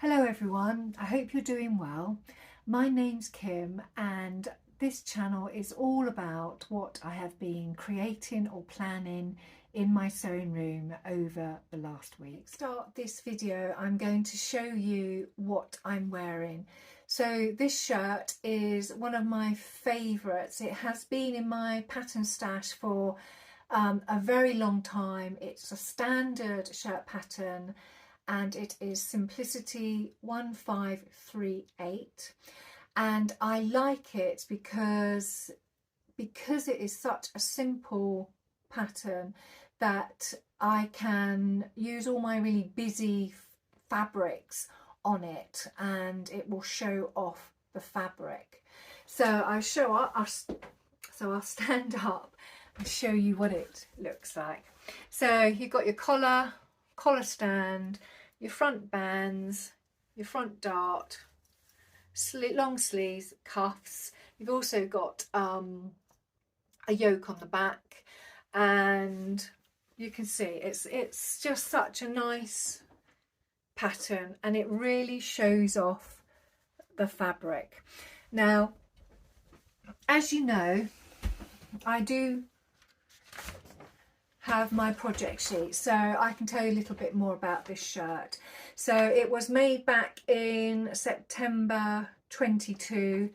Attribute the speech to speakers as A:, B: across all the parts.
A: Hello everyone, I hope you're doing well. My name's Kim and this channel is all about what I have been creating or planning in my sewing room over the last week. To start this video, I'm going to show you what I'm wearing. So this shirt is one of my favourites. It has been in my pattern stash for a very long time. It's a standard shirt pattern and it is Simplicity 1538, and I like it because it is such a simple pattern that I can use all my really busy fabrics on it and it will show off the fabric. So I'll stand up and show you what it looks like. So you've got your collar stand, your front bands, your front dart, long sleeves, cuffs. You've also got a yoke on the back, and you can see it's just such a nice pattern and it really shows off the fabric. Now, as you know, I do have my project sheet, so I can tell you a little bit more about this shirt. So it was made back in September 22.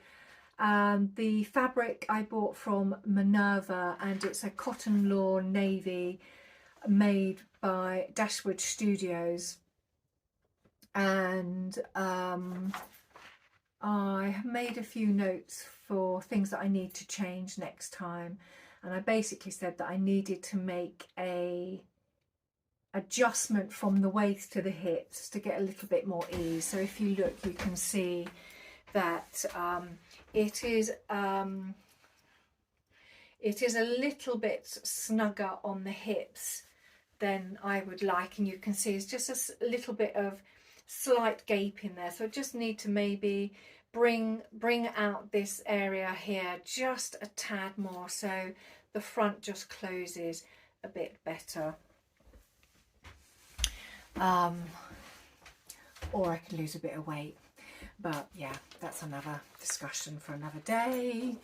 A: The fabric I bought from Minerva and it's a cotton lawn navy made by Dashwood Studios, and I have made a few notes for things that I need to change next time. And I basically said that I needed to make a adjustment from the waist to the hips to get a little bit more ease. So if you look, you can see that it is a little bit snugger on the hips than I would like, and you can see it's just a little bit of slight gape in there. So I just need to maybe bring out this area here just a tad more so the front just closes a bit better. Or I could lose a bit of weight, but yeah, that's another discussion for another day.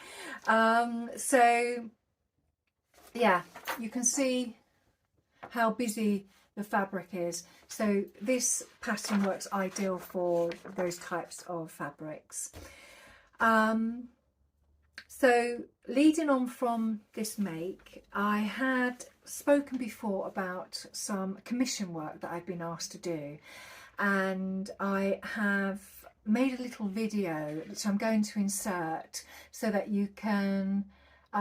A: So yeah, you can see how busy the fabric is. So this pattern works ideal for those types of fabrics. So leading on from this make, I had spoken before about some commission work that I've been asked to do, and I have made a little video which I'm going to insert so that you can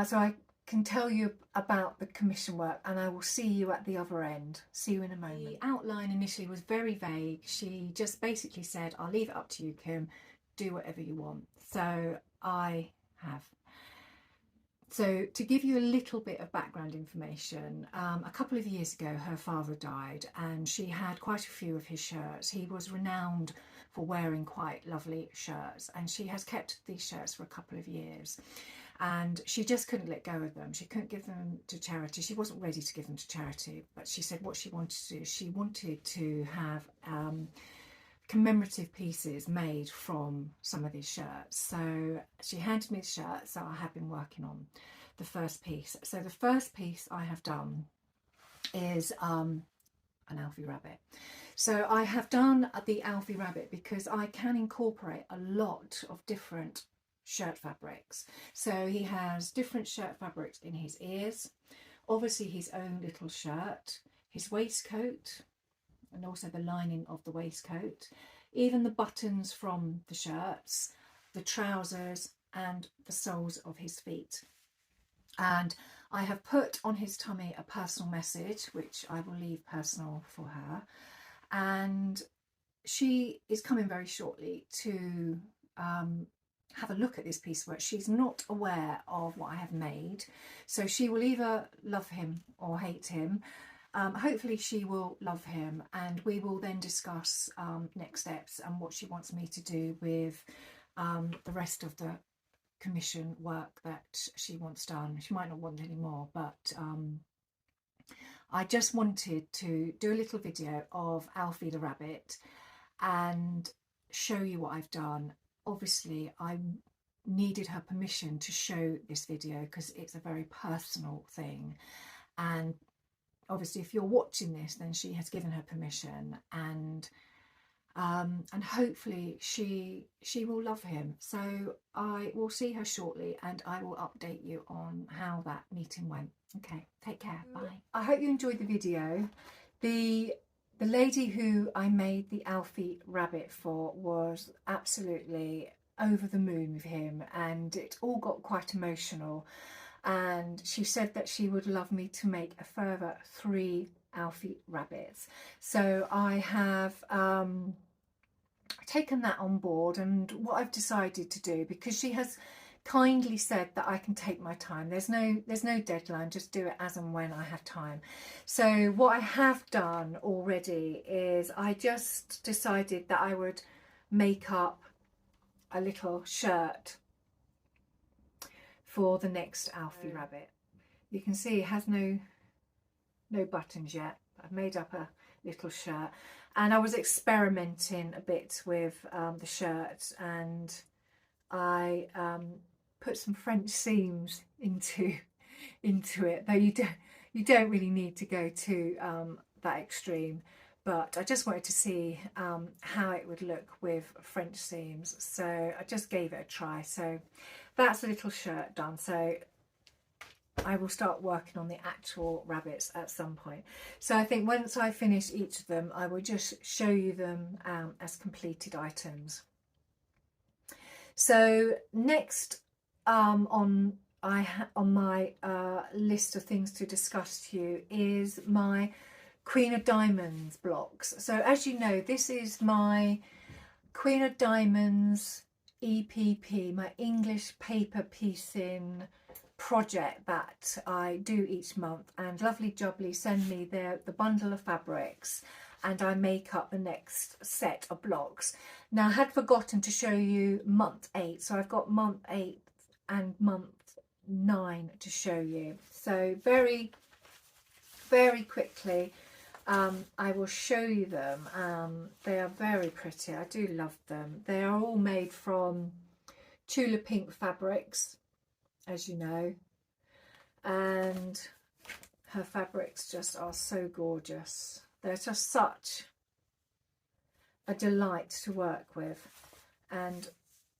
A: so I can tell you about the commission work, and I will see you at the other end. See you in a moment. The outline initially was very vague. She just basically said, I'll leave it up to you, Kim, do whatever you want. So I have. So to give you a little bit of background information, a couple of years ago her father died and she had quite a few of his shirts. He was renowned for wearing quite lovely shirts, and she has kept these shirts for a couple of years. And she just couldn't let go of them. She couldn't give them to charity. She wasn't ready to give them to charity, but she said what she wanted to do, she wanted to have commemorative pieces made from some of these shirts. So she handed me the shirt, so I have been working on the first piece. So the first piece I have done is an Alfie Rabbit. So I have done the Alfie Rabbit because I can incorporate a lot of different shirt fabrics. So he has different shirt fabrics in his ears, obviously his own little shirt, his waistcoat, and also the lining of the waistcoat, even the buttons from the shirts, the trousers, and the soles of his feet. And I have put on his tummy a personal message, which I will leave personal for her, and she is coming very shortly to have a look at this piece of work. She's not aware of what I have made, so she will either love him or hate him. Hopefully she will love him, and we will then discuss next steps and what she wants me to do with the rest of the commission work that she wants done. She might not want any more, but I just wanted to do a little video of Alfie the Rabbit and show you what I've done. Obviously I needed her permission to show this video because it's a very personal thing, and obviously if you're watching this then she has given her permission, and hopefully she will love him. So I will see her shortly and I will update you on how that meeting went. Okay, take care, bye. I hope you enjoyed the video. The lady who I made the Alfie Rabbit for was absolutely over the moon with him, and it all got quite emotional, and she said that she would love me to make a further 3 Alfie Rabbits. So I have taken that on board, and what I've decided to do, because she has kindly said that I can take my time, there's no deadline, just do it as and when I have time. So what I have done already is I just decided that I would make up a little shirt for the next Alfie Rabbit. You can see it has no buttons yet. I've made up a little shirt, and I was experimenting a bit with the shirt, and I put some French seams into it, though you don't really need to go to that extreme, but I just wanted to see how it would look with French seams, so I just gave it a try. So that's a little shirt done. So I will start working on the actual rabbits at some point. So I think once I finish each of them, I will just show you them as completed items. So next on my list of things to discuss to you is my Queen of Diamonds blocks. So as you know, this is my Queen of Diamonds EPP, my English paper piecing project that I do each month, and Lovely Jubbly send me the bundle of fabrics and I make up the next set of blocks. Now I had forgotten to show you month 8, so I've got month 8 and month 9 to show you. So very quickly I will show you them. They are very pretty. I do love them. They are all made from Tula Pink fabrics, as you know, and her fabrics just are so gorgeous. They're just such a delight to work with, and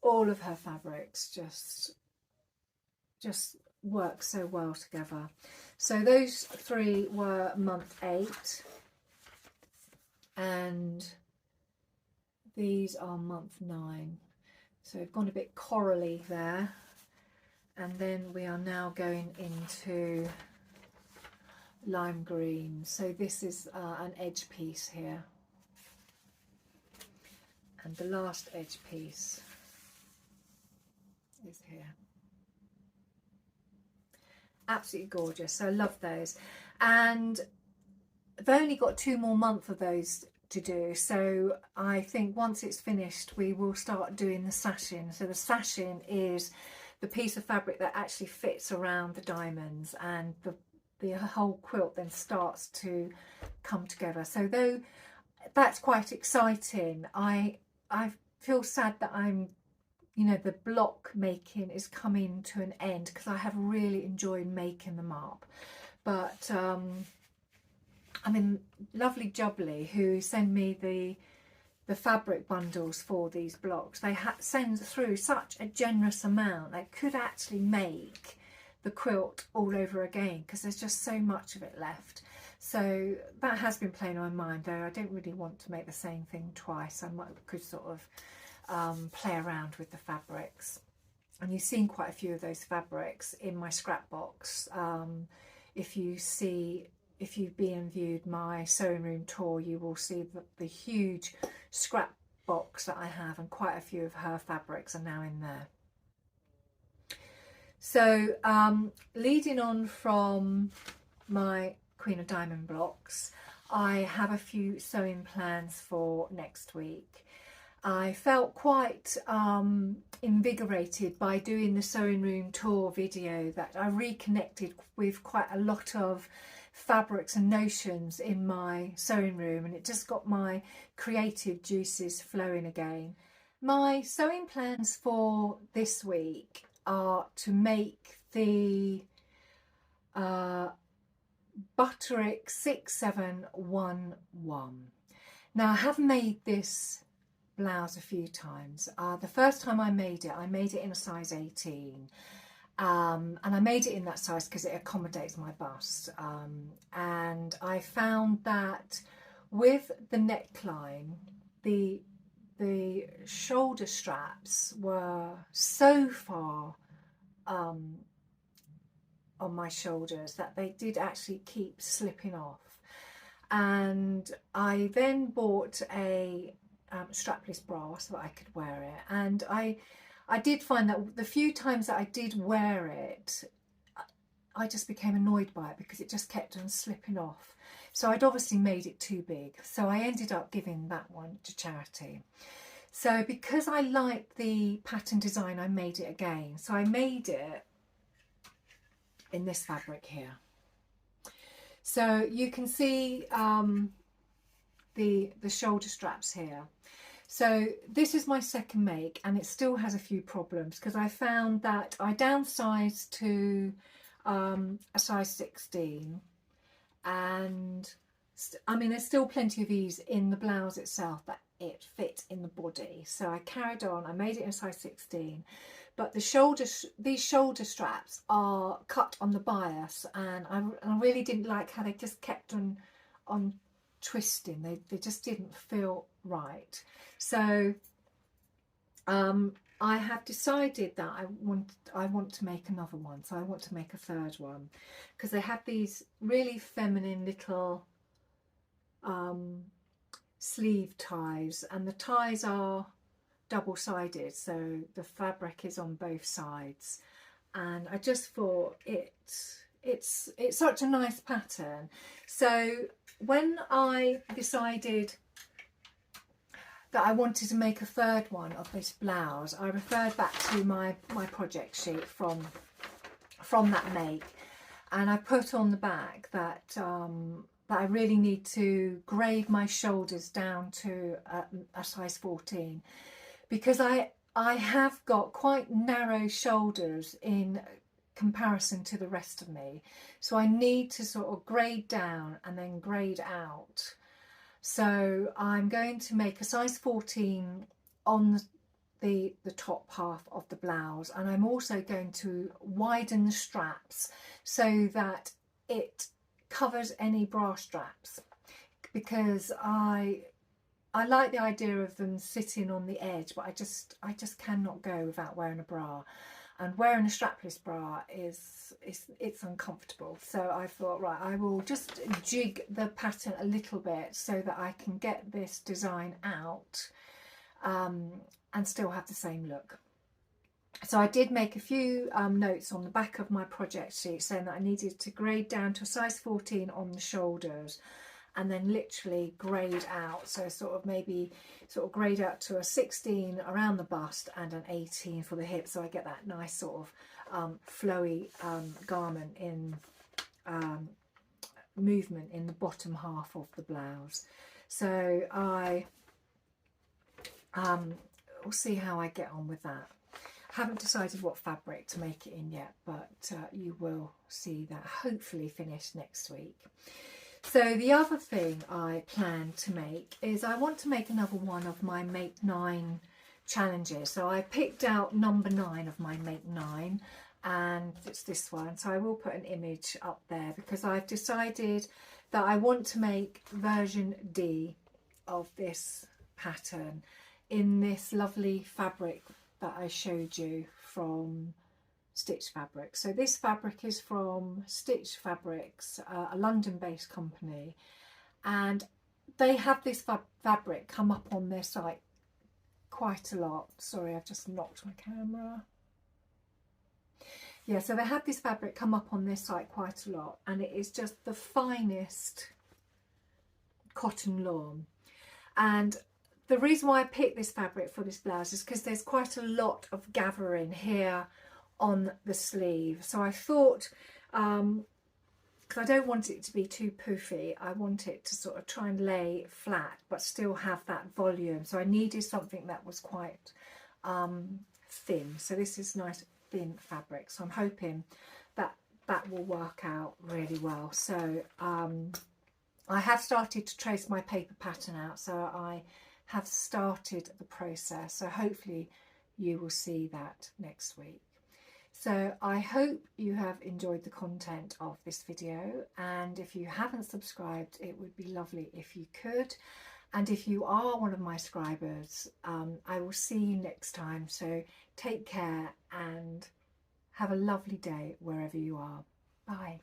A: all of her fabrics just work so well together. So those 3 were month 8, and these are month 9. So we've gone a bit corally there, and then we are now going into lime green. So this is an edge piece here, and the last edge piece is here. Absolutely gorgeous. So I love those, and I've only got 2 more months of those to do, so I think once it's finished we will start doing the sashing. So the sashing is the piece of fabric that actually fits around the diamonds, and the whole quilt then starts to come together. So though that's quite exciting, I feel sad that the block making is coming to an end, because I have really enjoyed making them up. But I mean, Lovely Jubbly, who send me the fabric bundles for these blocks, they send through such a generous amount that could actually make the quilt all over again, because there's just so much of it left. So that has been playing on my mind, though I don't really want to make the same thing twice. I could sort of play around with the fabrics, and you've seen quite a few of those fabrics in my scrap box. If you've been and viewed my sewing room tour, you will see the huge scrap box that I have, and quite a few of her fabrics are now in there. So leading on from my Queen of Diamond blocks, I have a few sewing plans for next week. I felt quite invigorated by doing the sewing room tour video, that I reconnected with quite a lot of fabrics and notions in my sewing room, and it just got my creative juices flowing again. My sewing plans for this week are to make the Butterick 6711. Now I have made this blouse a few times. The first time I made it in a size 18, and I made it in that size because it accommodates my bust, and I found that with the neckline, the shoulder straps were so far on my shoulders that they did actually keep slipping off. And I then bought a strapless bra so that I could wear it, and I did find that the few times that I did wear it, I just became annoyed by it because it just kept on slipping off. So I'd obviously made it too big, so I ended up giving that one to charity. So because I liked the pattern design, I made it again. So I made it in this fabric here. So you can see the shoulder straps here. So this is my second make, and it still has a few problems because I found that I downsized to a size 16, and I mean there's still plenty of ease in the blouse itself that it fit in the body. So I carried on, I made it in a size 16, but these shoulder straps are cut on the bias, and I really didn't like how they just kept on twisting. They just didn't feel right. So I have decided that I want to make another one. So I want to make a third one because they have these really feminine little sleeve ties, and the ties are double-sided, so the fabric is on both sides, and I just thought it's such a nice pattern. So when I decided that I wanted to make a third one of this blouse, I referred back to my project sheet from that make, and I put on the back that that I really need to grade my shoulders down to a size 14, because I have got quite narrow shoulders in comparison to the rest of me, so I need to sort of grade down and then grade out. So I'm going to make a size 14 on the top half of the blouse, and I'm also going to widen the straps so that it covers any bra straps, because I like the idea of them sitting on the edge, but I just cannot go without wearing a bra, and wearing a strapless bra it's uncomfortable. So I thought, right, I will just jig the pattern a little bit so that I can get this design out and still have the same look. So I did make a few notes on the back of my project sheet saying that I needed to grade down to a size 14 on the shoulders, and then literally grade out, so maybe grade out to a 16 around the bust and an 18 for the hips, so I get that nice sort of flowy garment in movement in the bottom half of the blouse. So I will see how I get on with that. Haven't decided what fabric to make it in yet, but you will see that hopefully finished next week. So the other thing I plan to make is I want to make another one of my MakeNine challenges. So I picked out number 9 of my MakeNine, and it's this one. So I will put an image up there because I've decided that I want to make version D of this pattern in this lovely fabric that I showed you from Stitch Fabrics. So this fabric is from Stitch Fabrics, a London-based company, and they have this fabric come up on their site quite a lot. Sorry, I've just knocked my camera. Yeah, so they have this fabric come up on their site quite a lot, and it is just the finest cotton lawn. And the reason why I picked this fabric for this blouse is because there's quite a lot of gathering here on the sleeve. So I thought because I don't want it to be too poofy. I want it to sort of try and lay flat but still have that volume. So I needed something that was quite thin. So this is nice thin fabric. So I'm hoping that that will work out really well. So I have started to trace my paper pattern out. So I have started the process. So hopefully you will see that next week. So I hope you have enjoyed the content of this video, and if you haven't subscribed, it would be lovely if you could. And if you are one of my subscribers, I will see you next time. So take care and have a lovely day wherever you are. Bye.